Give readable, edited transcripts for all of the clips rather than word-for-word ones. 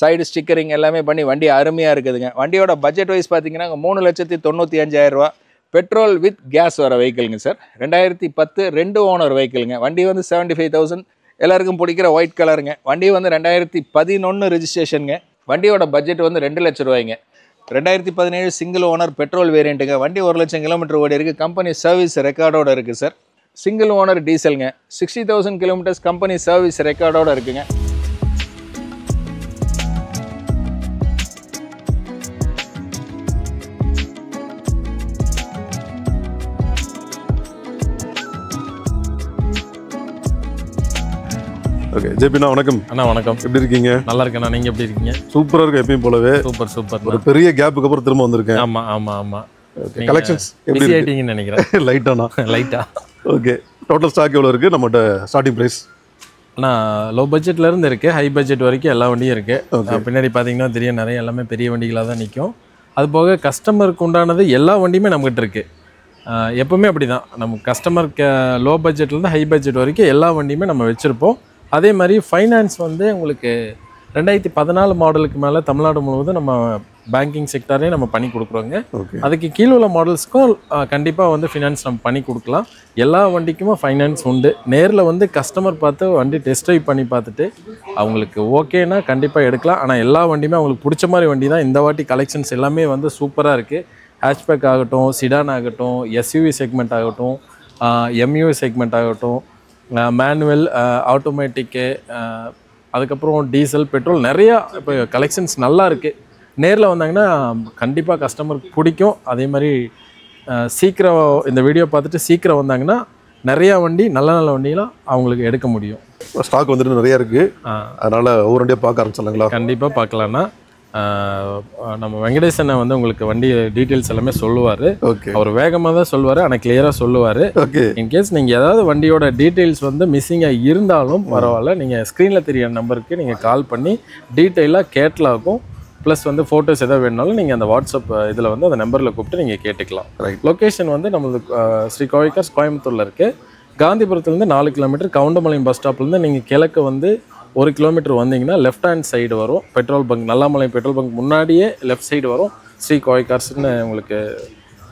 Side stickering எல்லாமே பண்ணி வண்டி அருமையாக இருக்குதுங்க. வண்டியோட பட்ஜெட் வைஸ் பார்த்தீங்கன்னா 3,95,000 ரூபா. பெட்ரோல் வித் கேஸ் வர வெஹிக்கிளுங்க சார். 2010 2 ஓனர் வெஹிக்கிளுங்க. வண்டி வந்து 75,000, எல்லாருக்கும் பிடிக்கிற ஒயிட் கலருங்க. வண்டி வந்து 2011 ரெஜிஸ்ட்ரேஷனுங்க. வண்டியோட பட்ஜெட் வந்து 2 லட்ச ரூபாய்ங்க. 2017 சிங்கிள் ஓனர் பெட்ரோல் வேரியண்ட்டுங்க. வண்டி 1,00,000 கிலோமீட்டர் ஓடி இருக்குது. கம்பெனி சர்வீஸ் ரெக்கார்டோடு இருக்குது சார். சிங்கிள் ஓனர் டீசலுங்க. 60,000 கிலோமீட்டர்ஸ் கம்பெனி சர்வீஸ் ரெக்கார்டோடு இருக்குங்க. ஓகே ஜேபிண்ணா வணக்கம். அண்ணா வணக்கம். எப்படி இருக்கீங்க? நல்லா இருக்கேண்ணா, நீங்கள் எப்படி இருக்கீங்க? சூப்பராக இருக்கு, எப்பயும் போலவே. Super super. ஒரு பெரிய கேப்புக்கு அப்புறம் திரும்ப வந்திருக்கேன். ஆமாம் ஆமாம் ஆமாம். கலெக்ஷன்ஸ் எப்படி பிஸி ஆகிட்டீங்கன்னு நினைக்கிறேன். லைட்டாண்ணா? லைட்டாக. ஓகே, டோட்டல் ஸ்டாக் எவ்வளோ இருக்குது நம்மகிட்ட? ஸ்டார்டிங் ப்ரைஸ் அண்ணா லோ பட்ஜெட்லேருந்து இருக்குது, ஹை பட்ஜெட் வரைக்கும் எல்லா வண்டியும் இருக்குது. பின்னாடி பார்த்தீங்கன்னா தெரியும், நிறைய எல்லாமே பெரிய வண்டிகளாக தான் நிற்கும். அது போக கஸ்டமருக்கு உண்டானது எல்லா வண்டியுமே நம்மகிட்ட இருக்குது. எப்போவுமே அப்படி தான், நம்ம கஸ்டமருக்கு லோ பட்ஜெட்லேருந்து ஹை பட்ஜெட் வரைக்கும் எல்லா வண்டியுமே நம்ம வச்சுருப்போம். அதே மாதிரி ஃபைனான்ஸ் வந்து உங்களுக்கு 2014 மாடலுக்கு மேலே தமிழ்நாடு முழுவதும் நம்ம பேங்கிங் செக்டாரே நம்ம பண்ணி கொடுக்குறோங்க. அதுக்கு கீழே உள்ள மாடல்ஸ்க்கும் கண்டிப்பாக வந்து ஃபினான்ஸ் நம்ம பண்ணி கொடுக்கலாம். எல்லா வண்டிக்குமே ஃபைனான்ஸ் உண்டு. நேரில் வந்து கஸ்டமர் பார்த்து வண்டி டெஸ்ட் ட்ரைவ் பண்ணி பார்த்துட்டு அவங்களுக்கு ஓகேனா கண்டிப்பாக எடுக்கலாம். ஆனால் எல்லா வண்டியுமே அவங்களுக்கு பிடிச்ச மாதிரி வண்டி தான். இந்த வாட்டி கலெக்ஷன்ஸ் எல்லாமே வந்து சூப்பராக இருக்குது. ஹேட்ச்பேக் ஆகட்டும், சிடான் ஆகட்டும், எஸ்யூவி செக்மெண்ட் ஆகட்டும், எம்யூவி செக்மெண்ட் ஆகட்டும், மேனுவல், ஆட்டோமேட்டிக்கு, அதுக்கப்புறம் டீசல், பெட்ரோல், நிறையா இப்போ கலெக்ஷன்ஸ் நல்லா இருக்குது. நேரில் வந்தாங்கன்னா கண்டிப்பாக கஸ்டமருக்கு பிடிக்கும். அதே மாதிரி சீக்கிரம் இந்த வீடியோ பார்த்துட்டு சீக்கிரம் வந்தாங்கன்னா நிறையா வண்டி நல்ல நல்ல வண்டியெலாம் அவங்களுக்கு எடுக்க முடியும். ஸ்டாக் வந்துட்டு நிறையா இருக்குது, அதனால் ஒவ்வொரு வண்டியாக பார்க்க ஆரம்பிச்சிடலாங்களா? கண்டிப்பாக பார்க்கலான்னா நம்ம வெங்கடேசனை வந்து உங்களுக்கு வண்டி டீட்டெயில்ஸ் எல்லாமே சொல்லுவார். ஓகே, அவர் வேகமாக தான் சொல்லுவார், ஆனால் கிளியராக சொல்லுவார். ஓகே, இன்கேஸ் நீங்கள் ஏதாவது வண்டியோட டீட்டெயில்ஸ் வந்து மிஸ்ஸிங்காக இருந்தாலும் பரவாயில்ல, நீங்கள் ஸ்க்ரீனில் தெரியிற நம்பருக்கு நீங்கள் கால் பண்ணி டீட்டெயிலாக கேட்லாகும் ப்ளஸ் வந்து ஃபோட்டோஸ் எதாவது வேணுனாலும் நீங்கள் அந்த வாட்ஸ்அப் இதில் வந்து அந்த நம்பரில் கூப்பிட்டு நீங்கள் கேட்டுக்கலாம். ரைட். லொக்கேஷன் வந்து நம்மளுக்கு ஸ்ரீ கோவை கார்ஸ் கோயம்புத்தூரில் இருக்குது. காந்திபுரத்துலேருந்து 4 கிலோமீட்டர், கவுண்டமலையம் பஸ் ஸ்டாப்லேருந்து நீங்கள் கிழக்கு வந்து 1 கிலோமீட்டர் வந்தீங்கன்னா லெஃப்ட் ஹேண்ட் சைடு வரும் பெட்ரோல் பங்க். நல்லாமலை பெட்ரோல் பங்க் முன்னாடியே லெஃப்ட் சைடு வரும். ஸ்ரீ கோவை கார்ஸ்னு உங்களுக்கு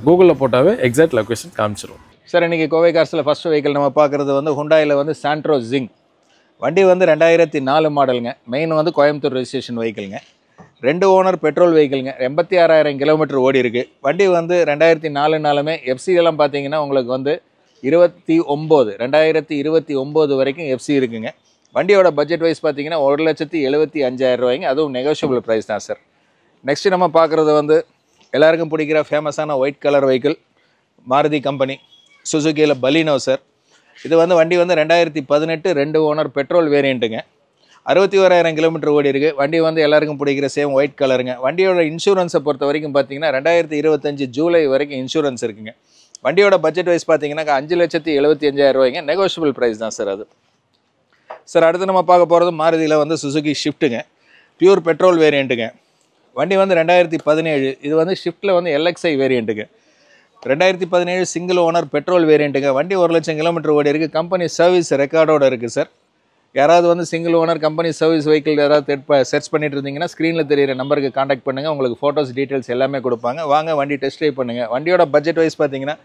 கூகுளில் போட்டாவே எக்ஸாக்ட் லொக்கேஷன் காமிச்சிடும். சார் இன்றைக்கி கோவை கார்ஸில் ஃபஸ்ட் வெஹிக்கிள் நம்ம பார்க்குறது வந்து ஹுண்டாயில் வந்து சாண்ட்ரோ ஜிங். வண்டி வந்து 2004 மாடலுங்க. மெயின் வந்து கோயம்புத்தூர் ரெஜிஸ்ட்ரேஷன் வெஹிக்கிளுங்க. 2 ஓனர் பெட்ரோல் வெஹிக்கிளுங்க. 86,000 கிலோமீட்டர் ஓடி இருக்குது. வண்டி வந்து 2004 எஃப்சியெல்லாம் பார்த்தீங்கன்னா உங்களுக்கு வந்து 2029 வரைக்கும் எஃப்சி இருக்குங்க. வண்டியோட பட்ஜெட் வைஸ் பார்த்தீங்கன்னா 1,75,000 ரூபாய்ங்க. அதுவும் நெகோஷியபிள் ப்ரைஸ் தான் சார். நெக்ஸ்ட்டு நம்ம பார்க்குறது வந்து எல்லாருக்கும் பிடிக்கிற ஃபேமஸான white colour vehicle, Maruti company சுசுகியில் பலினோ சார். இது வந்து வண்டி வந்து 2018 2 ஓனர் பெட்ரோல் வேரியண்ட்டுங்க. 61,000 கிலோமீட்டர் ஓடி இருக்குது. வண்டி வந்து எல்லாருக்கும் பிடிக்கிற சேம் ஒயிட் கலருங்க. வண்டியோட இன்சூரன்ஸை பொறுத்த வரைக்கும் பார்த்தீங்கன்னா 2025 ஜூலை வரைக்கும் இன்சூரன்ஸ் இருக்குங்க. வண்டியோட பட்ஜெட் வைஸ் பார்த்தீங்கன்னா 5,75,000 ரூபாய்ங்க. நெகோஷியபிள் ப்ரைஸ் தான் சார் அது. சார் அடுத்து நம்ம பார்க்க போகிறது மாருதியில் வந்து சுசுகி ஷிஃப்ட்டுங்க. பியூர் பெட்ரோல் வேரியண்ட்டுங்க. வண்டி வந்து 2017. இது வந்து ஷிஃப்ட்டில் வந்து எல்எக்ஸ்ஐ வேரியண்ட்டுங்க. 2017 சிங்கிள் ஓனர் பெட்ரோல் வேரியண்ட்டுங்க. வண்டி 1,00,000 கிலோமீட்டர் ஓடி இருக்குது. கம்பெனி சர்வீஸ் ரெக்கார்டோடு இருக்குது சார். யாராவது வந்து single owner company service vehicle ஏதாவது சர்ச் பண்ணிட்டு இருந்தீங்கன்னா ஸ்க்ரீனில் தெரியிற நம்பருக்கு காண்டாக்ட் பண்ணுங்கள். உங்களுக்கு ஃபோட்டோஸ் டீட்டெயில்ஸ் எல்லாமே கொடுப்பாங்க. வாங்க வண்டி டெஸ்ட் ட்ரைவ் பண்ணுங்கள். வண்டியோட பட்ஜெட் வைஸ் பார்த்தீங்கன்னா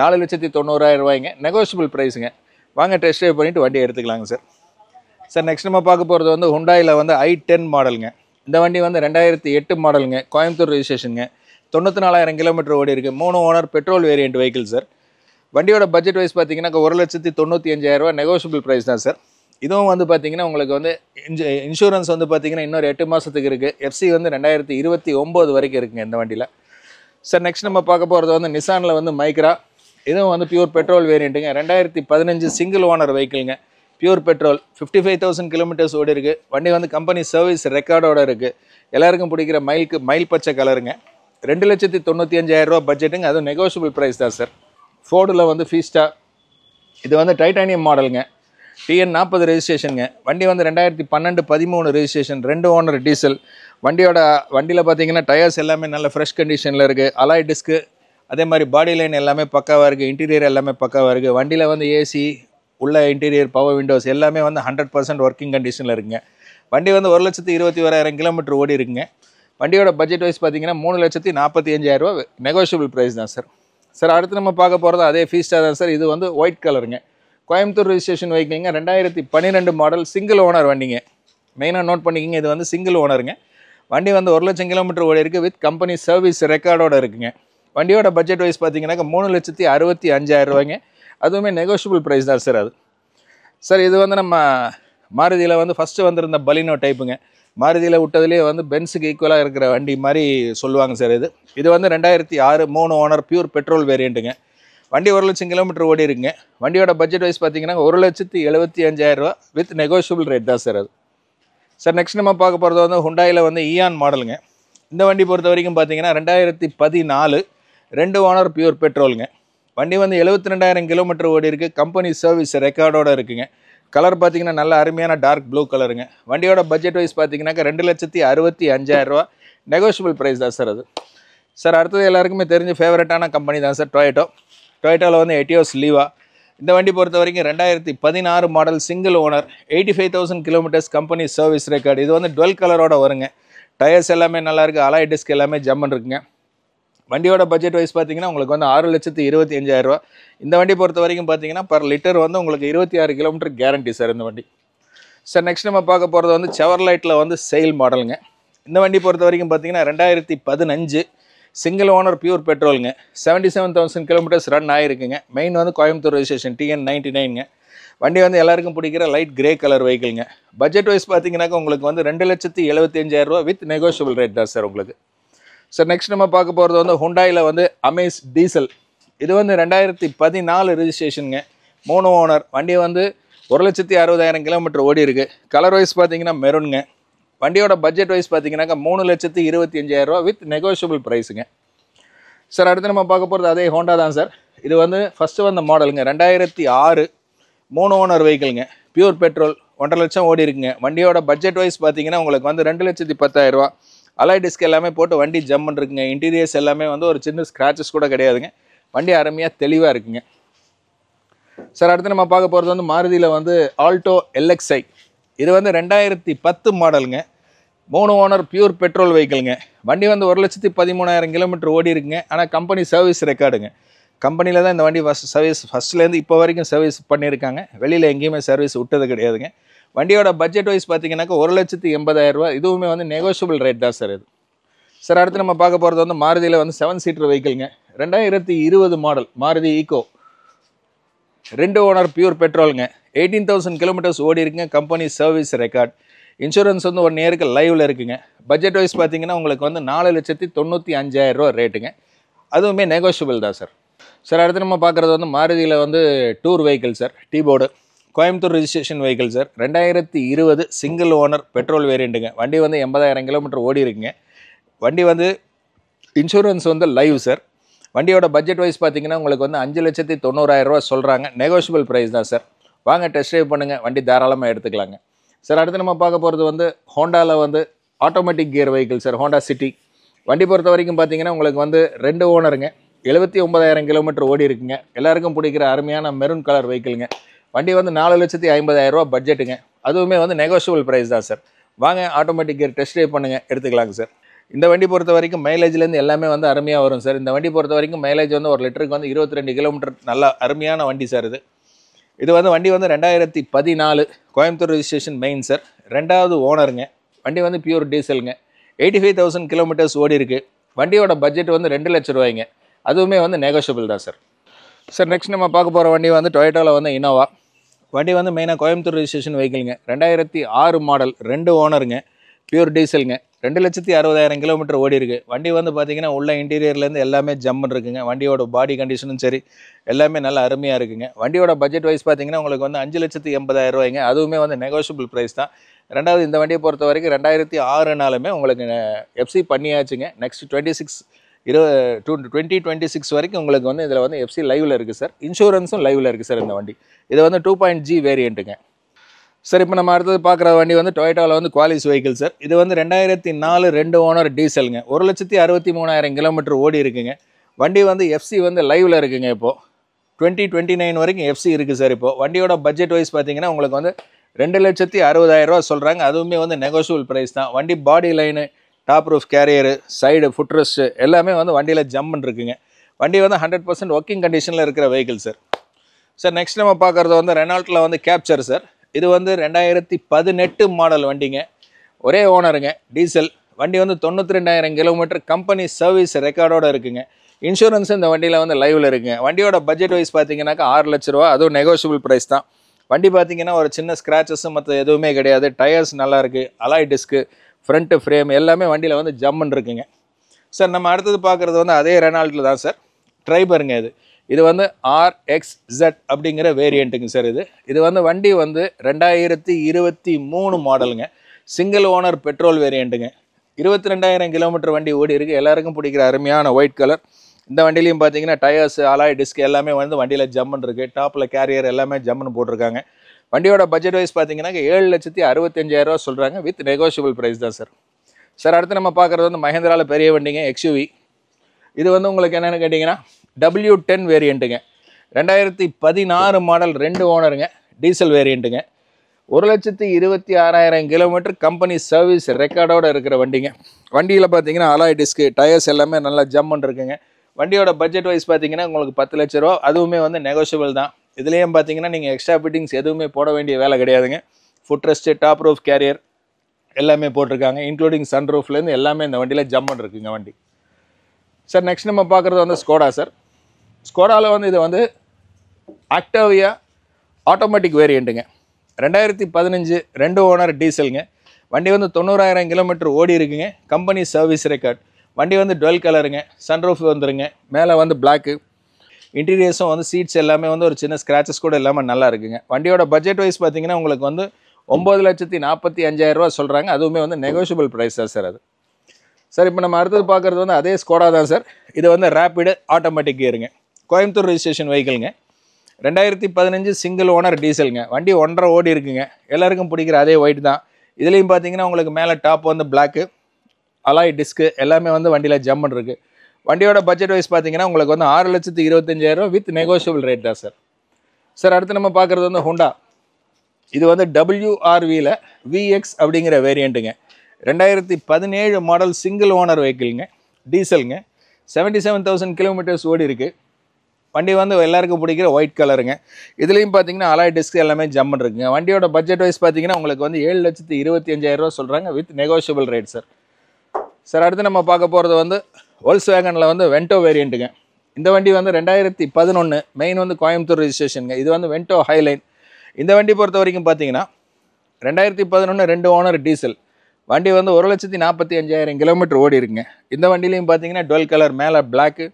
4,90,000 ரூபாய்ங்க. நெகோஷியபிள் ப்ரைஸுங்க. வாங்க டெஸ்ட் ட்ரைவ் பண்ணிவிட்டு வண்டி எடுத்துக்கலாங்க சார். சார் நெக்ஸ்ட் நம்ம பார்க்க போகிறது வந்து ஹுண்டாயில் வந்து i10 மாடலுங்க. இந்த வண்டி வந்து 2008 மாடலுங்க. கோயம்புத்தூர் ரெஜிஸ்ட்ரேஷனுங்க. 94,000 கிலோமீட்டர் ஓடி இருக்குது. 3 owner petrol variant vehicle sir. வண்டியோட பட்ஜெட் வைஸ் பார்த்தீங்கன்னா 1,95,000 ரூபா. நெகோஷியபிள் ப்ரைஸ் தான் சார். இதுவும் வந்து பார்த்தீங்கன்னா உங்களுக்கு வந்து இன்சூரன்ஸ் வந்து பார்த்தீங்கன்னா இன்னொரு 8 மாதத்துக்கு இருக்குது. எஃப்சி வந்து 2029 வரைக்கும் இருக்குங்க இந்த வண்டியில். சார் நெக்ஸ்ட் நம்ம பார்க்க போகிறது வந்து நிசானில் வந்து மைக்ரா. இதுவும் வந்து பியூர் பெட்ரோல் வேரியண்ட்டுங்க. 2015 சிங்கிள் ஓனர் வெஹிக்கிளுங்க. பியூர் பெட்ரோல் 55,000 கிலோமீட்டர்ஸ் ஓடி இருக்குது. வண்டி வந்து கம்பெனி சர்வீஸ் ரெக்கார்டோடு இருக்குது. எல்லாருக்கும் பிடிக்கிற மயில் பச்சை கலருங்க. 2,95,000 ரூபா பட்ஜெட்டுங்க. அதுவும் நெகோஷியபிள் ப்ரைஸ் தான் சார். ஃபோர்டில் வந்து ஃபீஸ்டா. இது வந்து டைட்டானியம் மாடலுங்க. TN 40 ரெஜிஸ்ட்ரேஷனுங்க. வண்டி வந்து 2012-13 ரெஜிஸ்ட்ரேஷன். 2 owner diesel. வண்டியில் பார்த்தீங்கன்னா டயர்ஸ் எல்லாமே நல்ல ஃப்ரெஷ் கண்டிஷனில் இருக்குது. அலாய் டிஸ்க்கு, அதே மாதிரி பாடி லைன் எல்லாமே பக்காவாக இருக்குது. இன்டீரியர் எல்லாமே பக்காவாக இருக்குது. வண்டியில் வந்து ஏசி, உள்ள இன்டீரியர் பவர் விண்டோஸ் எல்லாமே வந்து 100% ஒர்க்கிங் கண்டிஷனில் இருக்குங்க. வண்டி வந்து 1,21,000 கிலோமீட்டர் ஓடி இருக்குங்க. வண்டியோட பட்ஜெட் வைஸ் பார்த்தீங்கன்னா 3,45,000 நெகோஷியபிள் ப்ரைஸ் தான் சார். சார் அடுத்து நம்ம பார்க்க போகிறது அதே ஃபீஸ்டா தான் சார். இது வந்து ஒயிட் கலருங்க. கோயம்புத்தூர் ரெஜிஸ்ட்ரேஷன் வெஹிக்கிள்ங்க. 2012 மாடல் சிங்கிள் ஓனர் வண்டிங்க. மெயினாக நோட் பண்ணிக்கிங்க, இது வந்து சிங்கிள் ஓனருங்க. வண்டி வந்து 1,00,000 கிலோமீட்டர் ஓடி இருக்குது. வித் கம்பெனி சர்வீஸ் ரெக்கார்டோட இருக்குங்க. வண்டியோட பட்ஜெட் வைஸ் பார்த்தீங்கன்னாக்கா 3,65,000 அதுவுமே நெகோஷியபிள் ப்ரைஸ் தான் சார் அது. சார் இது வந்து நம்ம மாருதியில் வந்து ஃபஸ்ட்டு வந்திருந்த பலினோ டைப்புங்க. மாருதியில் விட்டதுலேயே வந்து பென்ஸுக்கு ஈக்குவலாக இருக்கிற வண்டி மாதிரி சொல்லுவாங்க சார். இது வந்து 2006 3 ஓனர் பியூர் பெட்ரோல் வேரியண்ட்டுங்க. வண்டி 1,00,000 கிலோமீட்டர் ஓடி இருக்குங்க. வண்டியோட பட்ஜெட் வைஸ் பார்த்தீங்கன்னா 1,75,000 வித் நெகோஷியபிள் ரேட் தான் சார் அது. சார் நெக்ஸ்ட் நம்ம பார்க்க போகிறது வந்து ஹுண்டாயில் வந்து ஈயான் மாடலுங்க. இந்த வண்டி பொறுத்த வரைக்கும் பார்த்தீங்கன்னா 2014 2 ஓனர் பியூர் பெட்ரோலுங்க. வண்டி வந்து 72,000 கிலோமீட்டர் ஓடி இருக்குது. கம்பெனி சர்வீஸ் ரெக்கார்டோடு இருக்குங்க. கலர் பார்த்தீங்கன்னா நல்ல அருமையான டார்க் ப்ளூ கலருங்க. வண்டியோட பட்ஜெட் வைஸ் பார்த்தீங்கன்னாக்கா 2,65,000 நெகோஷியபிள் ப்ரைஸ் தான் சார் அது. சார் அடுத்தது எல்லாருக்குமே தெரிஞ்ச ஃபேவரட்டான கம்பெனி தான் சார் டொயோட்டோவில் வந்து எட்டியோஸ் லீவா. இந்த வண்டி பொறுத்த வரைக்கும் 2016 model single owner 85,000 kilometres company service record. இது வந்து டுவெல் கலரோட வருங்க. டயர்ஸ் எல்லாமே நல்லாயிருக்கு. அலாய் டிஸ்க் எல்லாமே ஜம்மன் இருக்குங்க. வண்டியோட பட்ஜெட் வைஸ் பார்த்தீங்கன்னா உங்களுக்கு வந்து 6,25,000. இந்த வண்டி பொறுத்த வரைக்கும் பார்த்தீங்கன்னா பர் லிட்டர் வந்து உங்களுக்கு 26 கிலோமீட்டர் கேரண்டி சார் இந்த வண்டி. சார் நெக்ஸ்ட் நம்ம பார்க்க போகிறது வந்து செவர்லைட்டில் வந்து செயில் மாடலுங்க. இந்த வண்டி பொறுத்த வரைக்கும் பார்த்தீங்கன்னா 2015 சிங்கிள் ஓனர் பியூர் பெட்ரோலுங்க. 77,000 கிலோமீட்டர்ஸ் ரன் ஆகிருக்குங்க. மெயின் வந்து கோயம்புத்தூர் ரெஜிஸ்ட்ரேஷன் TN99ங்க. வண்டி வந்து எல்லாருக்கும் பிடிக்கிற லைட் கிரே கலர் வெஹிக்கிள்ங்க. பட்ஜெட் வைஸ் பார்த்தீங்கன்னாக்கா உங்களுக்கு வந்து 2,75,000 வித் நெகோஷியபிள் ரேட் தான் சார் உங்களுக்கு. சார் நெக்ஸ்ட் நம்ம பார்க்க போகிறது வந்து ஹுண்டாயில் வந்து அமேஸ் டீசல். இது வந்து 2014 ரெஜிஸ்ட்ரேஷனுங்க. 3 ஓனர். வண்டி வந்து 1,60,000 கிலோமீட்டர் ஓடி இருக்குது. கலர் வைஸ் பார்த்தீங்கன்னா மெரூனுங்க. வண்டியோட பட்ஜெட் வைஸ் பார்த்தீங்கன்னாக்கா 3,25,000 வித் நெகோஷியபிள் ப்ரைஸுங்க. சார் அடுத்து நம்ம பார்க்க போகிறது அதே ஹோண்டா தான் சார். இது வந்து ஃபஸ்ட்டு வந்த மாடலுங்க. 2006 3 ஓனர் வெஹிக்கிள்ங்க. பியூர் பெட்ரோல் 1,50,000 லட்சம் ஓடி இருக்குங்க. வண்டியோட பட்ஜெட் வைஸ் பார்த்தீங்கன்னா உங்களுக்கு வந்து 2,10,000. அலாய் டிஸ்க் எல்லாமே போட்டு வண்டி ஜம்முன்னு இருக்குங்க. இன்டீரியர்ஸ் எல்லாமே வந்து ஒரு சின்ன ஸ்க்ராச்சஸ் கூட கிடையாதுங்க. வண்டி அருமையாக தெளிவாக இருக்குங்க. சார் அடுத்து நம்ம பார்க்க போகிறது வந்து மாருதியில் வந்து ஆல்டோ LXi. இது வந்து 2010 மாடலுங்க. 3 ஓனர் பியூர் பெட்ரோல் வெஹிக்கிள்ங்க. வண்டி வந்து 1,13,000 கிலோமீட்டர் ஓடி இருக்குங்க. ஆனால் கம்பெனி சர்வீஸ் ரெக்கார்டுங்க. கம்பெனியில் தான் இந்த வண்டி ஃபஸ்ட்லேருந்து இப்போ வரைக்கும் சர்வீஸ் பண்ணியிருக்காங்க. வெளியில் எங்கேயுமே சர்வீஸ் விட்டது கிடையாதுங்க. வண்டியோட பட்ஜெட் வைஸ் பார்த்தீங்கன்னாக்கா 1,80,000. இதுவுமே வந்து நெகோஷியபிள் ரேட் தான் சார் இது. சார் அடுத்து நம்ம பார்க்க போகிறது வந்து மாருதியில் வந்து 7 சீட்டர் வெஹிக்கிள்ங்க. 2020 model Maruti Eeco. 2 owner pure பெட்ரோலுங்க. 18,000 கிலோமீட்டர்ஸ் ஓடி இருக்குங்க. Company service record. இன்சூரன்ஸ் வந்து 1 இயருக்கு லைவில் இருக்குங்க. பட்ஜெட் வைஸ் பார்த்தீங்கன்னா உங்களுக்கு வந்து 4,95,000 ரேட்டுங்க. அதுவுமே நெகோஷியபிள் தான் சார். சார் அடுத்து நம்ம பார்க்குறது வந்து மாருதியில் வந்து tour vehicle sir. T board Coimbatore registration vehicle sir. 2020 single owner petrol வேரியண்ட்டுங்க. வண்டி வந்து 80,000 கிலோமீட்டர் ஓடி இருக்குங்க. வண்டி வந்து இன்சூரன்ஸ் வந்து லைவ் சார். வண்டியோட பட்ஜெட் வைஸ் பார்த்தீங்கன்னா உங்களுக்கு வந்து 5,90,000 சொல்கிறாங்க. நெகோஷியபிள் ப்ரைஸ் தான் சார். வாங்க டெஸ்ட் ட்ரைவ் பண்ணுங்கள். வண்டி தாராளமாக எடுத்துக்கலாங்க. சார் அடுத்து நம்ம பார்க்க போகிறது வந்து ஹோண்டாவில் வந்து automatic gear vehicle sir. Honda city. வண்டி பொறுத்த வரைக்கும் பார்த்தீங்கன்னா உங்களுக்கு வந்து 2 ஓனருங்க. 79,000 கிலோமீட்டர் ஓடி இருக்குங்க. எல்லாருக்கும் பிடிக்கிற அருமையான மெரூன் கலர் வெஹிக்கிள்ங்க. வண்டி வந்து 4,50,000 பட்ஜெட்டுங்க. அதுவுமே வந்து நெகோஷியபிள் ப்ரைஸ் தான் சார். வாங்க ஆட்டோமேட்டிக் கியர் டெஸ்ட் ட்ரைவ் பண்ணுங்கள், எடுத்துக்கலாங்க சார். இந்த வண்டி பொறுத்த வரைக்கும் மைலேஜ்லேருந்து எல்லாமே வந்து அருமையாக வரும் சார். இந்த வண்டி பொறுத்த வரைக்கும் மைலேஜ் வந்து 1 லிட்டருக்கு வந்து 22 கிலோமீட்டர். நல்லா அருமையான வண்டி சார் இது வந்து வண்டி வந்து 2014 கோயம்புத்தூர் ரெஜிஸ்ட்ரேஷன் மெயின் சார். 2வது ஓனருங்க. வண்டி வந்து பியூர் டீசலுங்க. 85,000 கிலோமீட்டர்ஸ் ஓடி இருக்குது. வண்டியோட பட்ஜெட் வந்து 2,00,000 அதுவுமே வந்து நெகோஷியபிள் தான் சார். சார் நெக்ஸ்ட் நம்ம பார்க்க போகிற வண்டி வந்து டொயோட்டோவில் வந்து இனோவா. வண்டி வந்து மெயினாக கோயம்புத்தூர் ரெஜிஸ்ட்ரேஷன் வெஹிக்கிள்ங்க. 2006 மாடல் 2 ஓனருங்க. பியூர் டீசலுங்க. 2,60,000 கிலோமீட்டர் ஓடி இருக்குது. வண்டி வந்து பார்த்தீங்கன்னா உள்ள இன்டீரியர்லேருந்து எல்லாமே ஜம்முன்னு இருக்குங்க. வண்டியோட பாடி கண்டிஷனும் சரி எல்லாமே நல்லா அருமையாக இருக்குங்க. வண்டியோட பட்ஜெட் வைஸ் பார்த்தீங்கன்னா உங்களுக்கு வந்து 5,80,000. அதுவுமே வந்து நெகோஷியபிள் ப்ரைஸ் தான். 2வது இந்த வண்டியை பொறுத்த வரைக்கும் 2006 உங்களுக்கு எஃப்சி பண்ணியாச்சுங்க. நெக்ஸ்ட் 2026 வரைக்கும் உங்களுக்கு வந்து இதில் வந்து எஃப்சி லைவில் இருக்குது சார். இன்சூரன்ஸும் லைவில் இருக்குது சார் இந்த வண்டி. இது வந்து 2.G வேரியண்ட்டுங்க. சார் இப்போ நம்ம அடுத்தது பார்க்குற வண்டி வந்து டொயோட்டோவில் வந்து குவாலிஸ் வெஹிக்கிள் சார். இது வந்து 2004 2 ஓனர் டீசலுங்க. 1,63,000 கிலோமீட்டர் ஓடி இருக்குங்க. வண்டி வந்து எஃப்சி வந்து லைவில் இருக்குங்க. இப்போது 2029 வரைக்கும் எஃப்சி இருக்குது சார். இப்போ வண்டியோட பட்ஜெட் வைஸ் பார்த்தீங்கன்னா உங்களுக்கு வந்து 2,60,000 ரூபா சொல்கிறாங்க. அதுவுமே வந்து நெகோஷியபிள் ப்ரைஸ் தான். வண்டி body line, top roof carrier, side footrest எல்லாமே வந்து வண்டியில் ஜம்முன்னு இருக்குங்க. வண்டி வந்து 100% ஒர்க்கிங் கண்டிஷனில் இருக்கிற வெஹிக்கிள் சார். சார் நெக்ஸ்ட் நம்ம பார்க்குறது வந்து ரெனால்ட்டில் வந்து கேப்சர் சார். இது வந்து 2018 மாடல் வண்டிங்க. ஒரே ஓனருங்க, டீசல். வண்டி வந்து 92,000 கிலோமீட்டர் கம்பெனி சர்வீஸ் ரெக்கார்டோடு இருக்குங்க. இன்சூரன்ஸ் இந்த வண்டியில் வந்து லைவில் இருக்குங்க. வண்டியோட பட்ஜெட் வைஸ் பார்த்தீங்கன்னாக்கா 6 லட்ச ரூபா, அதுவும் நெகோஷியபிள் ப்ரைஸ் தான். வண்டி பார்த்தீங்கன்னா ஒரு சின்ன ஸ்க்ராச்சஸும் மற்ற எதுவுமே கிடையாது. டயர்ஸ் நல்லா இருக்குது, அலாய் டிஸ்க்கு, ஃப்ரண்ட்டு ஃப்ரேம் எல்லாமே வண்டியில் வந்து ஜம்முன்னு இருக்குங்க. சார் நம்ம அடுத்தது பார்க்குறது வந்து அதே ரெனால்ட்டில் தான் சார். ட்ரைபருங்க இது. இது வந்து RXZ அப்படிங்கிற வேரியண்ட்டுங்க சார். இது வந்து வண்டி வந்து 2023 மாடலுங்க. சிங்கிள் ஓனர் பெட்ரோல் வேரியண்ட்டுங்க. 22,000 கிலோமீட்டர் வண்டி ஓடி இருக்குது. எல்லாருக்கும் பிடிக்கிற அருமையான ஒயிட் கலர். இந்த வண்டிலையும் பார்த்தீங்கன்னா டயர்ஸ், அலாய் டிஸ்க் எல்லாமே வந்து வண்டியில் ஜம்முன்னு இருக்குது. டாப்பில் கேரியர் எல்லாமே ஜம்முன்னு போட்டிருக்காங்க. வண்டியோட பட்ஜெட் வைஸ் பார்த்தீங்கன்னா 7,65,000 ரூபா சொல்கிறாங்க. வித் நெகோஷியபிள் ப்ரைஸ் தான் சார். சார் அடுத்து நம்ம பார்க்குறது வந்து மஹேந்திராவில் பெரிய வண்டிங்க, XUV. இது வந்து உங்களுக்கு என்னென்னு கேட்டிங்கன்னா W10 வேரியண்ட்டுங்க. 2016 மாடல், 2 ஓனருங்க, டீசல் வேரியண்ட்டுங்க. 1,26,000 கிலோமீட்டர் கம்பெனி சர்வீஸ் ரெக்கார்டோடு இருக்கிற வண்டிங்க. வண்டியில் பார்த்தீங்கன்னா அலாய் டிஸ்க்கு, டயர்ஸ் எல்லாமே நல்லா ஜம்முன்னு இருக்குங்க. வண்டியோட பட்ஜெட் வைஸ் பார்த்தீங்கன்னா உங்களுக்கு 10 லட்ச ரூபா, அதுவுமே வந்து நெகோஷியபிள் தான். இதுலேயும் பார்த்தீங்கன்னா நீங்கள் எக்ஸ்ட்ரா ஃபிட்டிங்ஸ் எதுவுமே போட வேண்டிய வேலை கிடையாதுங்க. Foot rest, top roof carrier எல்லாமே போட்டிருக்காங்க. இன்க்ளூடிங் சன் ரூஃப்லேருந்து எல்லாமே இந்த வண்டியில் ஜம்முன்னு இருக்குங்க வண்டி. சார் நெக்ஸ்ட் நம்ம பார்க்குறது வந்து ஸ்கோடா சார். ஸ்கோடாவில் வந்து இது வந்து ஆக்டோவியா ஆட்டோமேட்டிக் வேரியண்ட்டுங்க. 2015 2 ஓனர் டீசலுங்க. வண்டி வந்து 90,000 கிலோமீட்டர் ஓடி இருக்குங்க. Company service record. வண்டி வந்து டுவெல் கலருங்க. சன்ரூஃப் வந்துருங்க. மேலே வந்து பிளாக்கு. இன்டீரியர்ஸும் வந்து சீட்ஸ் எல்லாமே வந்து ஒரு சின்ன ஸ்க்ராச்சஸ் கூட இல்லாமல் நல்லா இருக்குங்க. வண்டியோட பட்ஜெட் வைஸ் பார்த்தீங்கன்னா உங்களுக்கு வந்து 9,45,000 ரூபா சொல்கிறாங்க. அதுவுமே வந்து நெகோஷியபிள் ப்ரைஸ் தான் சார் அது. சார் இப்போ நம்ம அடுத்தது பார்க்குறது வந்து அதே ஸ்கோடா தான் சார். இது வந்து ரேப்பிடு ஆட்டோமேட்டிக் கியருங்க. கோயம்புத்தூர் ரெஜிஸ்ட்ரேஷன் வெஹிக்கிளுங்க. 2015 சிங்கிள் ஓனர் டீசலுங்க. வண்டி 1.5 ஓடி இருக்குங்க. எல்லாருக்கும் பிடிக்கிற அதே ஒயிட் தான். இதுலேயும் பார்த்தீங்கன்னா உங்களுக்கு மேலே டாப் வந்து பிளாக்கு, அலாய் டிஸ்க்கு எல்லாமே வந்து வண்டியில் ஜம்முன்னு இருக்குது. வண்டியோட பட்ஜெட் வைஸ் பார்த்தீங்கன்னா உங்களுக்கு வந்து 6,25,000 ரூபா வித் நெகோஷியபிள் ரேட் தான் சார். சார் அடுத்து நம்ம பார்க்குறது வந்து ஹோண்டா. இது வந்து WRVல VX அப்படிங்கிற வேரியண்ட்டுங்க. 2017 மாடல் சிங்கிள் ஓனர் வெஹிக்கிளுங்க, டீசலுங்க. 77,000 கிலோமீட்டர்ஸ் ஓடி இருக்குது. வண்டி வந்து எல்லாருக்கும் பிடிக்கிற ஒயிட் கலருங்க. இதுலேயும் பார்த்தீங்கன்னா அலாய் டிஸ்க் எல்லாமே ஜம்முன்னு இருக்குங்க. வண்டியோட பட்ஜெட் வைஸ் பார்த்தீங்கன்னா உங்களுக்கு வந்து 7,25,000 ரூபா சொல்கிறாங்க with negotiable rate sir. Sir அடுத்து நம்ம பார்க்க போகிறது வந்து வோல்க்ஸ்வேகனில் வந்து வென்டோ வேரியண்ட்டுங்க. இந்த வண்டி வந்து 2011 மெயின் வந்து கோயம்புத்தூர் ரெஜிஸ்ட்ரேஷனுங்க. இது வந்து வென்டோ ஹைலைன். இந்த வண்டி பொறுத்த வரைக்கும் பார்த்தீங்கன்னா 2011 2 ஓனர் டீசல். வண்டி வந்து 1,45,000 கிலோமீட்டர் ஓடி இருக்குங்க. இந்த வண்டிலையும் பார்த்தீங்கன்னா டுவெல் கலர், மேலே பிளாக்கு,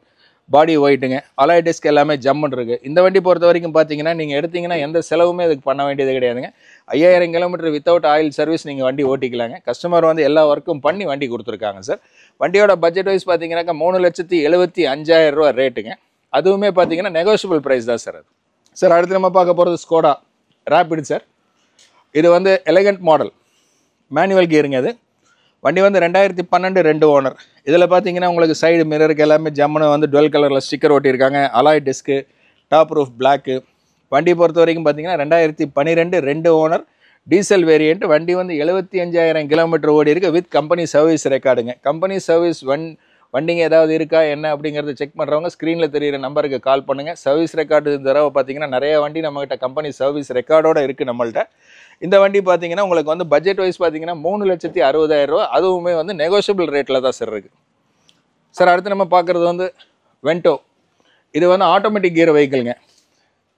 பாடி ஒயிட்டுங்க. அலாய் டிஸ்க் எல்லாமே ஜம்முன்னு இருக்குது. இந்த வண்டி பொறுத்த வரைக்கும் பார்த்தீங்கன்னா நீங்கள் எடுத்திங்கன்னா எந்த செலவுமே அதுக்கு பண்ண வேண்டியது கிடையாதுங்க. 5,000 கிலோமீட்டர் வித்தவுட் ஆயில் சர்வீஸ் நீங்கள் வண்டி ஓட்டிக்கலாங்க. கஸ்டமர் வந்து எல்லா ஒர்க்கும் பண்ணி வண்டி கொடுத்துருக்காங்க சார். வண்டியோட பட்ஜெட் வைஸ் பார்த்தீங்கன்னாக்கா 3,75,000 ரூபா ரேட்டுங்க. அதுவுமே பார்த்தீங்கன்னா நெகோஷியபிள் ப்ரைஸ் தான் சார் அது. சார் அடுத்து நம்ம பார்க்க போகிறது ஸ்கோடா ரேபிட் சார். இது வந்து எலகண்ட் மாடல், மேனுவல் கியருங்க. அது வண்டி வந்து 2012 2 ஓனர். இதில் பார்த்தீங்கன்னா உங்களுக்கு சைடு மிரருக்கு எல்லாமே ஜம்முன்னு வந்து டுவெல் கலரில் ஸ்டிக்கர் ஓட்டியிருக்காங்க. Alloy disc, top roof black. வண்டி பொறுத்த வரைக்கும் பார்த்தீங்கன்னா 2012 2 ஓனர் டீசல் வேரியண்ட். வண்டி வந்து 75,000 கிலோமீட்டர் ஓடி இருக்குது வித் கம்பெனி சர்வீஸ் ரெக்கார்டுங்க. கம்பெனி சர்வீஸ் வண்டிங்க ஏதாவது இருக்கா என்ன அப்படிங்கிறத செக் பண்ணுறவங்க ஸ்க்ரீனில் தெரியிற நம்பருக்கு கால் பண்ணுங்கள். சர்வீஸ் ரெக்கார்டு இந்த தடவை பார்த்தீங்கன்னா நிறைய வண்டி நம்மகிட்ட கம்பெனி சர்வீஸ் ரெக்கார்டோடு இருக்குது நம்மள்ட்ட. இந்த வண்டி பார்த்தீங்கன்னா உங்களுக்கு வந்து பட்ஜெட் வைஸ் பார்த்தீங்கன்னா 3,60,000 ரூபா. அதுவுமே வந்து நெகோஷியபிள் ரேட்டில் தான் சார் இருக்குது. சார் அடுத்து நம்ம பார்க்குறது வந்து வென்டோ. இது வந்து ஆட்டோமேட்டிக் கியர் வெஹிக்கிளுங்க.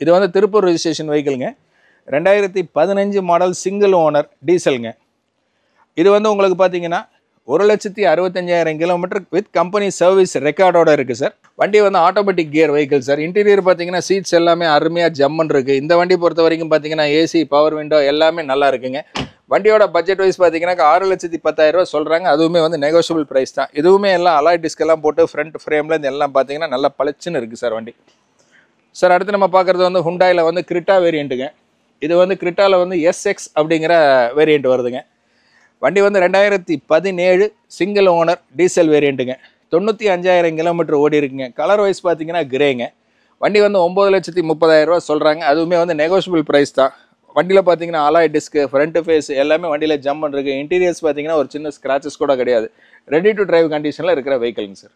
இது வந்து திருப்பூர் ரெஜிஸ்ட்ரேஷன் வெஹிக்கிளுங்க. 2015 மாடல் சிங்கிள் ஓனர் டீசலுங்க. இது வந்து உங்களுக்கு பார்த்தீங்கன்னா 1,65,000 கிலோமீட்டர் வித் கம்பெனி சர்வீஸ் ரெக்கார்டோட இருக்குது சார். வண்டி வந்து automatic gear vehicle sir. Interior பார்த்தீங்கன்னா சீட்ஸ் எல்லாமே அருமையாக ஜம்முன்னு இருக்குது. இந்த வண்டி பொறுத்த வரைக்கும் பார்த்தீங்கன்னா ஏசி, பவர் விண்டோ எல்லாமே நல்லா இருக்குங்க. வண்டியோட பட்ஜெட் வைஸ் பார்த்தீங்கன்னா 6,10,000 ரூபா சொல்கிறாங்க. அதுவுமே வந்து நெகோஷியபிள் ப்ரைஸ் தான். இதுவுமே எல்லாம் அலாய் டிஸ்க் எல்லாம் போட்டு ஃப்ரண்ட் ஃப்ரேமில் இந்த எல்லாம் பார்த்தீங்கன்னா நல்லா பளிச்சுன்னு இருக்குது சார் வண்டி. சார் அடுத்து நம்ம பார்க்குறது வந்து ஹுண்டாயில் வந்து கிரிட்டா வேரியண்ட்டுங்க. இது வந்து கிரிட்டாவில் வந்து SX அப்படிங்கிற வேரியண்ட் வருதுங்க. வண்டி வந்து 2017 சிங்கிள் ஓனர் டீசல் வேரியண்ட்டுங்க. 95,000 கிலோமீட்டர் ஓடி இருக்குங்க. கலர் வைஸ் பார்த்தீங்கன்னா கிரேங்க. வண்டி வந்து 9,30,000 ரூபா சொல்கிறாங்க. அதுவுமே வந்து நெகோஷியபிள் ப்ரைஸ் தான். வண்டியில் பார்த்தீங்கன்னா அலாய் டிஸ்க்கு, ஃப்ரண்ட் ஃபேஸ் எல்லாமே வண்டியில் ஜம்ப் இருக்குது. இன்டீரியர்ஸ் பார்த்தீங்கன்னா ஒரு சின்ன ஸ்க்ராச்சஸ் கூட கிடையாது. ரெடி டு டிரைவ் கண்டிஷனில் இருக்கிற வெஹிக்கிள்ங்க சார்.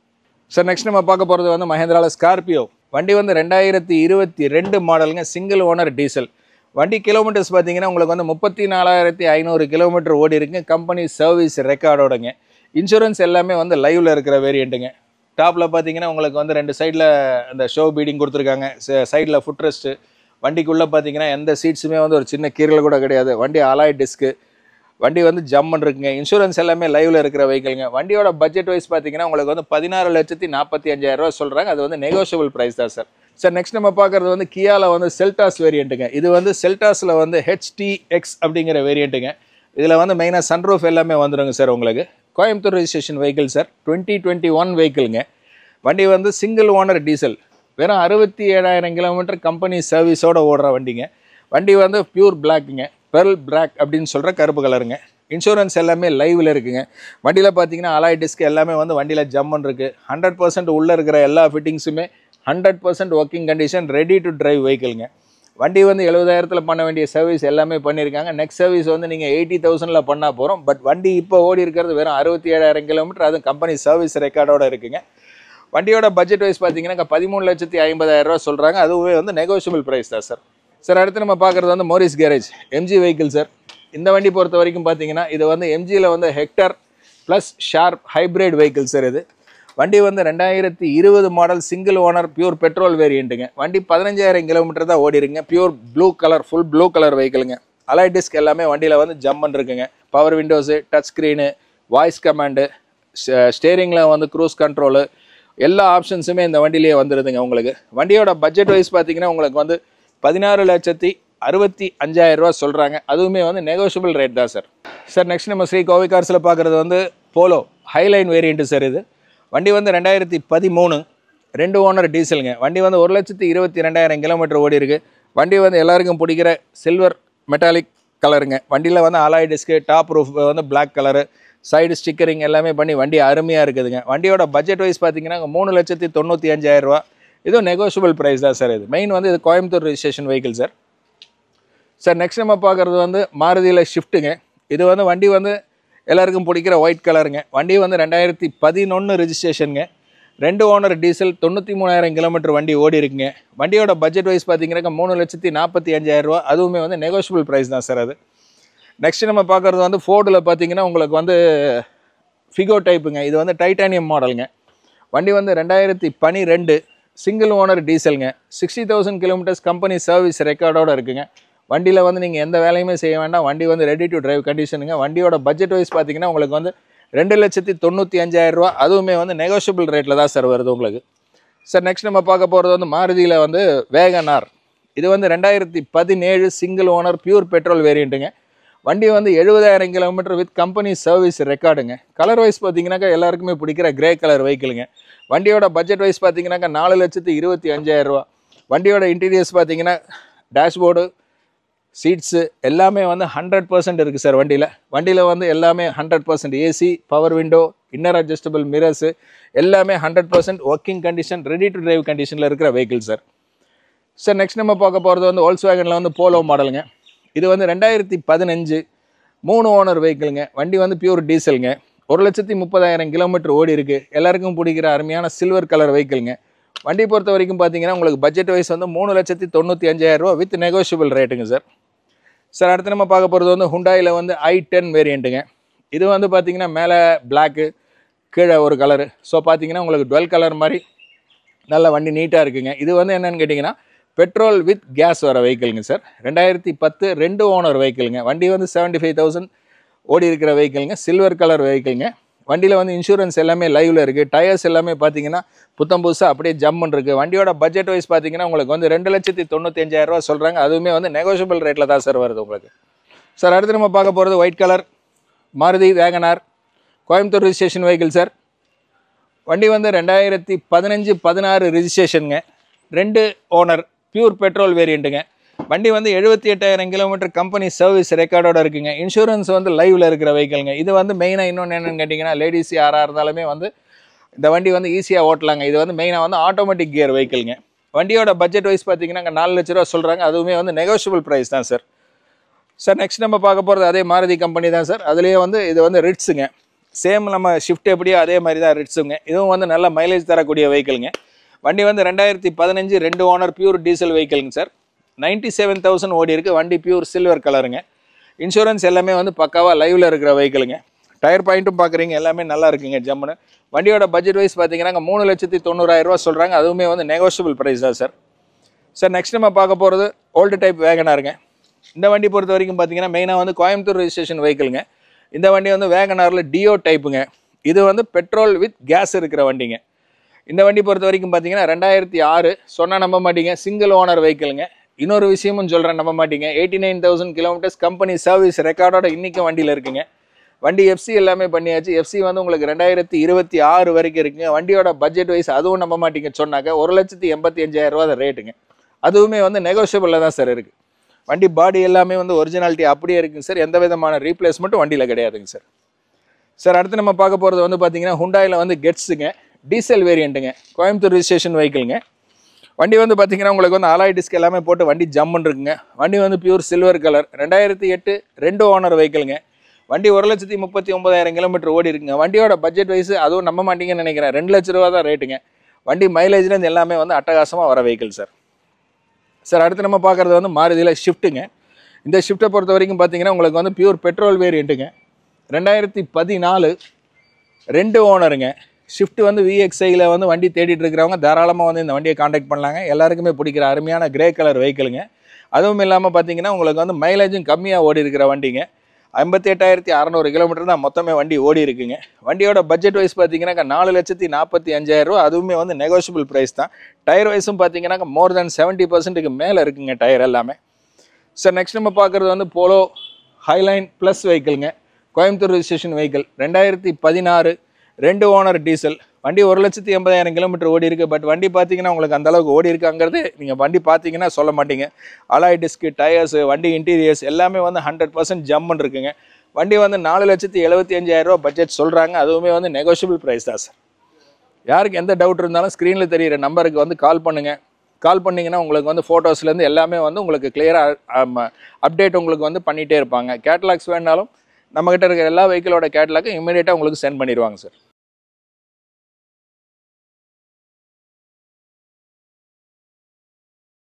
சார் நெக்ஸ்ட் நம்ம பார்க்க போகிறது வந்து மஹேந்திராவில் ஸ்கார்பியோ. வண்டி வந்து 2022 மாடலுங்க, சிங்கிள் ஓனர் டீசல். வண்டி கிலோமீட்டர்ஸ் பார்த்தீங்கன்னா உங்களுக்கு வந்து 34,500 கிலோமீட்டர் ஓடி இருக்குங்க. Company service ரெக்கார்டோடங்க. இன்சூரன்ஸ் எல்லாமே வந்து லைவில் இருக்கிற வேரியண்ட்டுங்க. டாப்பில் பார்த்தீங்கன்னா உங்களுக்கு வந்து 2 சைடில் அந்த ஷோ பீடிங் கொடுத்துருக்காங்க. சைடில் ஃபுட் ரெஸ்ட்டு. வண்டிக்குள்ளே பார்த்தீங்கன்னா எந்த சீட்ஸுமே வந்து ஒரு சின்ன கீரல் கூட கிடையாது. வண்டி அலாய் டிஸ்க்கு. வண்டி வந்து ஜம்முன்னு இருக்குங்க. இன்சூரன்ஸ் எல்லாமே லைவில் இருக்கிற வெஹிக்கிள்ங்க. வண்டியோட பட்ஜெட் வைஸ் பார்த்தீங்கன்னா உங்களுக்கு வந்து 16,45,000 ரூபா சொல்கிறாங்க. அது வந்து நெகோஷியபிள் ப்ரைஸ் தான் சார். சார் நெக்ஸ்ட் நம்ம பார்க்குறது வந்து கியாவில் வந்து செல்டாஸ் வேரியண்ட்டுங்க. இது வந்து செல்டாஸில் வந்து HTX அப்படிங்கிற வேரியண்ட்டுங்க. இதில் வந்து மெயினாக சன்ரூஃப் எல்லாமே வந்துடுங்க சார். உங்களுக்கு கோயம்புத்தூர் ரெஜிஸ்ட்ரேஷன் வெஹிக்கிள் சார். 2021 வெஹிக்கிள்ங்க. வண்டி வந்து சிங்கிள் ஓனர் டீசல். வெறும் 67,000 கிலோமீட்டர் கம்பெனி சர்வீஸோட ஓடுற வண்டிங்க. வண்டி வந்து பியூர் பிளாக்குங்க, பெர்ல் பிளாக் அப்படின்னு சொல்கிற கருப்பு கலருங்க. இன்சூரன்ஸ் எல்லாமே லைவில் இருக்குங்க. வண்டியில் பார்த்தீங்கன்னா அலாய் டிஸ்க் எல்லாமே வந்து வண்டியில் ஜம்முன்னு இருக்குது. 100% உள்ளே இருக்கிற எல்லா ஃபிட்டிங்ஸுமே 100% working condition, ready to drive வெஹிக்கிள்ங்க. வண்டி வந்து 70,000 பண்ண வேண்டிய சர்வீஸ் எல்லாமே பண்ணியிருக்காங்க. நெக்ஸ்ட் சர்வீஸ் வந்து நீங்கள் 80,000 பண்ணால் போகிறோம். பட் வண்டி இப்போ ஓடி இருக்கிறது வெறும் 67,000 கிலோமீட்டர். அதுவும் கம்பெனி சர்வீஸ் ரெக்கார்டோட இருக்குங்க. வண்டியோட பட்ஜெட் வைஸ் பார்த்தீங்கன்னா 13,50,000 ரூபா சொல்கிறாங்க. அதுவே வந்து நெகோஷியபிள் ப்ரைஸ் தான் சார். சார் அடுத்து நம்ம பார்க்குறது வந்து Morris Garage MG vehicle sir. இந்த வண்டி பொறுத்த வரைக்கும் பார்த்தீங்கன்னா இது வந்து MGயில் வந்து Hector plus sharp hybrid vehicle sir. இது வண்டி வந்து 2020 model single owner pure petrol வேரியண்ட்டுங்க. வண்டி 15,000 கிலோமீட்டர் தான் ஓடி இருக்குங்க. Pure blue colour, full blue colour வெஹிக்கிளுங்க. அலாய் டிஸ்க் எல்லாமே வண்டியில் வந்து ஜம்முன்னு இருக்குங்க. Power windows, touch screen, voice command, ஸ்டேரிங்கில் வந்து க்ரூஸ் கண்ட்ரோலு, எல்லா ஆப்ஷன்ஸுமே இந்த வண்டியிலேயே வந்துடுதுங்க உங்களுக்கு. வண்டியோட பட்ஜெட் வைஸ் பார்த்தீங்கன்னா உங்களுக்கு வந்து 16,65,000 ரூபா சொல்கிறாங்க. அதுவுமே வந்து நெகோஷியபிள் ரேட் தான் சார். சார் நெக்ஸ்ட் நம்ம ஸ்ரீ கோவை கார்ஸில் பார்க்குறது வந்து போலோ ஹைலைன் வேரியண்ட்டு சார். இது வண்டி வந்து 2013 2 ஓனர் டீசலுங்க. வண்டி வந்து 1,22,000 கிலோமீட்டர் ஓடி இருக்குது. வண்டி வந்து எல்லாருக்கும் பிடிக்கிற சில்வர் மெட்டாலிக் கலருங்க. வண்டியில் வந்து அலாய் டிஸ்க்கு, டாப் ரூஃப் வந்து பிளாக் கலரு, சைடு ஸ்டிக்கரிங் எல்லாமே பண்ணி வண்டி அருமையாக இருக்குதுங்க. வண்டியோட பட்ஜெட் வைஸ் பார்த்தீங்கன்னா 3,95,000 ரூபா. இதுவும் நெகோஷியபிள் ப்ரைஸ் தான் சார். இது மெயின் வந்து இது Coimbatore registration vehicle sir. Sir next நம்ம பார்க்குறது வந்து மாருதியில் ஷிஃப்ட்டுங்க. இது வந்து வண்டி வந்து எல்லாருக்கும் பிடிக்கிற ஒயிட் கலருங்க. வண்டி வந்து 2011 ரெஜிஸ்ட்ரேஷனுங்க. 2 ஓனர் டீசல், 93,000 கிலோமீட்டர் வண்டி ஓடி இருக்குங்க. வண்டியோட பட்ஜெட் வைஸ் பார்த்தீங்கன்னா 3,45,000 ரூபா. அதுவுமே வந்து நெகோஷியபிள் ப்ரைஸ் தான் சார் அது. நெக்ஸ்ட் நம்ம பார்க்குறது வந்து ஃபோர்டில் பார்த்தீங்கன்னா உங்களுக்கு வந்து ஃபிகோ டைப்புங்க. இது வந்து டைட்டானியம் மாடலுங்க. வண்டி வந்து 2012 சிங்கிள் ஓனர் டீசலுங்க. 60,000 கிலோமீட்டர்ஸ் கம்பெனி சர்வீஸ் ரெக்கார்டோடு இருக்குங்க. வண்டியில் வந்து நீங்கள் எந்த வேலையுமே செய்ய வேண்டாம். வண்டி வந்து ரெடி டு டிரைவ் கண்டிஷனுங்க. வண்டியோட பட்ஜெட் வைஸ் பார்த்தீங்கன்னா உங்களுக்கு வந்து 2,95,000 ரூபா. அதுவுமே வந்து நெகோஷியபிள் ரேட்டில் தான் சார் வருது உங்களுக்கு. சார் நெக்ஸ்ட் நம்ம பார்க்க போகிறது வந்து மாருதியில் வந்து வேகனார். இது வந்து 2017 சிங்கிள் ஓனர் பியூர் பெட்ரோல் வேரியண்ட்டுங்க. வண்டி வந்து 70,000 கிலோமீட்டர் வித் கம்பெனி சர்வீஸ் ரெக்கார்டுங்க. கலர் வைஸ் பார்த்தீங்கன்னாக்கா எல்லாருக்குமே பிடிக்கிற கிரே கலர் வெஹிக்கிளுங்க. வண்டியோட பட்ஜெட் வைஸ் பார்த்தீங்கன்னாக்கா 4,25,000 ரூபா. வண்டியோட இன்டீரியர்ஸ் பார்த்தீங்கன்னா டேஷ்போர்டு, சீட்ஸு எல்லாமே வந்து 100% இருக்குது சார். வண்டியில் வந்து எல்லாமே 100% AC, power window, inner adjustable mirrors எல்லாமே 100% working condition, ready to drive கண்டிஷனில் இருக்கிற வெஹிக்கிள் சார். சார் நெக்ஸ்ட் நம்ம பார்க்க போகிறது வந்து வோல்க்ஸ்வேகனில் வந்து போலோ மாடலுங்க. இது வந்து 2015 3 ஓனர் வெஹிக்கிளுங்க. வண்டி வந்து பியூர் டீசலுங்க. 1,30,000 கிலோமீட்டர் ஓடி இருக்குது. எல்லாருக்கும் பிடிக்கிற அருமையான சில்வர் கலர் வெஹிக்கிளுங்க. வண்டி பொறுத்த வரைக்கும் பார்த்தீங்கன்னா உங்களுக்கு பட்ஜெட் வைஸ் வந்து 3,95,000 ரூபா வித் நெகோஷியபிள் ரேட்டுங்க சார். சார் அடுத்து நம்ம பார்க்க போகிறது வந்து ஹுண்டாயில் வந்து i10 வேரியண்ட்டுங்க. இது வந்து பார்த்தீங்கன்னா மேலே பிளாக்கு, கீழே ஒரு கலரு. ஸோ பார்த்தீங்கன்னா உங்களுக்கு 12 கலர் மாதிரி நல்ல வண்டி நீட்டாக இருக்குங்க. இது வந்து என்னென்னு கேட்டிங்கன்னா பெட்ரோல் வித் கேஸ் வர வெஹிக்கிளுங்க சார். 2010 2 ஓனர் வெஹிக்கிளுங்க. வண்டி வந்து 75,000 ஓடி இருக்கிற வெஹிக்கிளுங்க. Silver colour வெஹிக்கிளுங்க. வண்டியில் வந்து இன்சூரன்ஸ் எல்லாமே லைவில் இருக்குது. டயர்ஸ் எல்லாமே பார்த்தீங்கன்னா புத்தம் புதுசாக அப்படியே ஜம்முன்னு இருக்குது. வண்டியோட பட்ஜெட் வைஸ் பார்த்தீங்கன்னா உங்களுக்கு வந்து 2,95,000 ரூபா சொல்கிறாங்க. அதுவுமே வந்து நெகோஷியபிள் ரேட்டில் தான் சார் வருது உங்களுக்கு. சார் அடுத்து நம்ம பார்க்க போகிறது white colour Maruti Wagon R Coimbatore registration vehicle sir. வண்டி வந்து 2015-16 ரெஜிஸ்ட்ரேஷனுங்க. 2 ஓனர் பியூர் பெட்ரோல் வேரியண்ட்டுங்க. வண்டி வந்து 78,000 கிலோமீட்டர் கம்பெனி சர்வீஸ் ரெக்கார்டோட இருக்குங்க. இன்சூரன்ஸ் வந்து லைவில் இருக்கிற வெஹிக்கிளுங்க. இது வந்து மெயினாக இன்னொன்று என்னென்னு கேட்டிங்கன்னா லேடிஸ் யாராக இருந்தாலுமே வந்து இந்த வண்டி வந்து ஈஸியாக ஓட்டலாங்க. இது வந்து மெயினாக வந்து ஆட்டோமேட்டிக் கியர் வெஹிக்கிளுங்க. வண்டியோட பட்ஜெட் வைஸ் பார்த்தீங்கன்னா 4 லட்ச ரூபா சொல்கிறாங்க. அதுவுமே வந்து நெகோஷியபிள் ப்ரைஸ் தான் சார். சார் நெக்ஸ்ட் நம்ம பார்க்க போகிறது அதே மாருதி கம்பெனி தான் சார். அதுலேயே வந்து இது வந்து ரிட்ஸுங்க. சேம் நம்ம ஷிஃப்ட் எப்படியோ அதே மாதிரி தான் ரிட்ஸுங்க. இதுவும் வந்து நல்ல மைலேஜ் தரக்கூடிய வெஹிக்கிளுங்க. வண்டி வந்து 2015 2 ஓனர் பியூர் டீசல் வெஹிக்கிளுங்க சார். 97,000 ஓடி இருக்குது. வண்டி பியூர் சில்வர் கலருங்க. இன்சூரன்ஸ் எல்லாமே வந்து பக்காவாக லைவில் இருக்கிற வெஹிக்கிளுங்க. டயர் பாயிண்ட்டும் பார்க்குறீங்க எல்லாமே நல்லா இருக்குங்க ஜம்முன்னு. வண்டியோட பட்ஜெட் வைஸ் பார்த்தீங்கன்னா 3,90,000 ரூபா சொல்கிறாங்க. அதுவுமே வந்து நெகோஷியபிள் ப்ரைஸ் தான் சார். சார் நெக்ஸ்ட் நம்ம பார்க்க போகிறது ஓல்டு டைப் வேகனாருங்க. இந்த வண்டி பொறுத்த வரைக்கும் பார்த்தீங்கன்னா மெயினாக வந்து கோயம்புத்தூர் ரெஜிஸ்ட்ரேஷன் வெஹிக்கிளுங்க. இந்த வண்டி வந்து வேகனாரில் டியோ டைப்புங்க. இது வந்து பெட்ரோல் வித் கேஸ் இருக்கிற வண்டிங்க. இந்த வண்டி பொறுத்த வரைக்கும் பார்த்தீங்கன்னா 2006 சொன்னால் நம்ப மாட்டீங்க, சிங்கிள் ஓனர் வெஹிக்கிளுங்க. இன்னொரு விஷயமும் சொல்கிறேன், நம்ப மாட்டீங்க, 89,000 கிலோமீட்டர்ஸ் கம்பெனி சர்வீஸ் ரெக்கார்டோட இன்றைக்கும் வண்டியில் இருக்குங்க. வண்டி எஃப்சி எல்லாமே பண்ணியாச்சு. எஃப்சி வந்து உங்களுக்கு 2026 வரைக்கும் இருக்குங்க. வண்டியோட பட்ஜெட் வைஸ் அதுவும் நம்ப மாட்டீங்க சொன்னாக்க 1,85,000 ரூபா தான் ரேட்டுங்க. அதுவுமே வந்து நெகோஷியபிளில் தான் சார் இருக்குது. வண்டி பாடி எல்லாமே வந்து ஒரிஜினாலிட்டி அப்படியே இருக்குங்க சார். எந்த விதமான ரீப்ளேஸ்மெண்ட்டும் வண்டியில் கிடையாதுங்க சார். சார் அடுத்து நம்ம பார்க்க போகிறது வந்து பார்த்தீங்கன்னா ஹுண்டாயில் வந்து கெட்ஸுங்க, டீசல் வேரியண்ட்டுங்க, கோயம்புத்தூர் ரெஜிஸ்ட்ரேஷன் வெஹிக்கிளுங்க. வண்டி வந்து பார்த்தீங்கன்னா உங்களுக்கு வந்து அலாய் டிஸ்க் எல்லாமே போட்டு வண்டி ஜம்முன்னு இருக்குங்க. வண்டி வந்து பியூர் சில்வர் கலர். 2008 2 ஓனர் வெஹிக்கிளுங்க. வண்டி 1,39,000 கிலோமீட்டர் ஓடி இருக்குங்க. வண்டியோட பட்ஜெட் வைஸ் அதுவும் நம்ப மாட்டீங்கன்னு நினைக்கிறேன், 2 லட்ச ரூபா தான் ரேட்டுங்க. வண்டி மைலேஜ்லேருந்து எல்லாமே வந்து அட்டகாசமாக வர வெஹிக்கிள் சார். சார் அடுத்து நம்ம பார்க்குறது வந்து மாருதியில் ஷிஃப்ட்டுங்க. இந்த ஷிஃப்ட்டை பொறுத்த வரைக்கும் பார்த்தீங்கன்னா உங்களுக்கு வந்து பியூர் பெட்ரோல் வேரியண்ட்டுங்க. 2014 2 ஓனருங்க. ஷிஃப்ட் வந்து VXIயில் வந்து வண்டி தேடிட்டு இருக்கிறவங்க தாராளமாக வந்து இந்த வண்டியை காண்டாக்ட் பண்ணலாங்க. எல்லாருக்குமே பிடிக்கிற அருமையான கிரே கலர் வெஹிக்கிளுங்க. அதுவும் இல்லாமல் பார்த்தீங்கன்னா உங்களுக்கு வந்து மைலேஜும் கம்மியாக ஓடி இருக்கிற வண்டிங்க. 58,600 கிலோமீட்டர் தான் மொத்தமே வண்டி ஓடி இருக்குங்க. வண்டியோட பட்ஜெட் வைஸ் பார்த்தீங்கன்னா 4,45,000 ரூபா. அதுவுமே வந்து நெகோஷியபிள் ப்ரைஸ் தான். டயர் வைஸும் பார்த்தீங்கன்னா மோர் தென் 70% மேலே இருக்குங்க டயர் எல்லாமே. சார் நெக்ஸ்ட் நம்ம பார்க்குறது வந்து போலோ ஹைலைன் ப்ளஸ் வெஹிக்கிளுங்க. Coimbatore registration vehicle. 2016 2 owner diesel. வண்டி 1,80,000 கிலோமீட்டர் ஓடி இருக்குது. பட் வண்டி பார்த்தீங்கன்னா உங்களுக்கு அந்தளவுக்கு ஓடி இருக்காங்கிறது நீங்கள் வண்டி பார்த்தீங்கன்னா சொல்ல மாட்டீங்க. அலாய் டிஸ்க்கு, டயர்ஸு, வண்டி இன்டீரியர்ஸ் எல்லாமே வந்து 100% ஜம்முன்னு இருக்குங்க. வண்டி வந்து 4,75,000 ரூபா பட்ஜெட் சொல்கிறாங்க. அதுவுமே வந்து நெகோஷியபிள் ப்ரைஸ் தான் சார். யாருக்கு எந்த டவுட் இருந்தாலும் ஸ்க்ரீனில் தெரியிற நம்பருக்கு வந்து கால் பண்ணுங்கள். கால் பண்ணிங்கன்னா உங்களுக்கு வந்து ஃபோட்டோஸ்லேருந்து எல்லாமே வந்து உங்களுக்கு கிளியராக அப்டேட் உங்களுக்கு வந்து பண்ணிகிட்டே இருப்பாங்க. கேட்லாக்ஸ் வேணாலும் நம்மக்கிட்ட இருக்கிற எல்லா வெஹிக்கிளோட கேட்லாக்கும் இமீடியட்டாக உங்களுக்கு சென்ட் பண்ணிடுவாங்க சார்.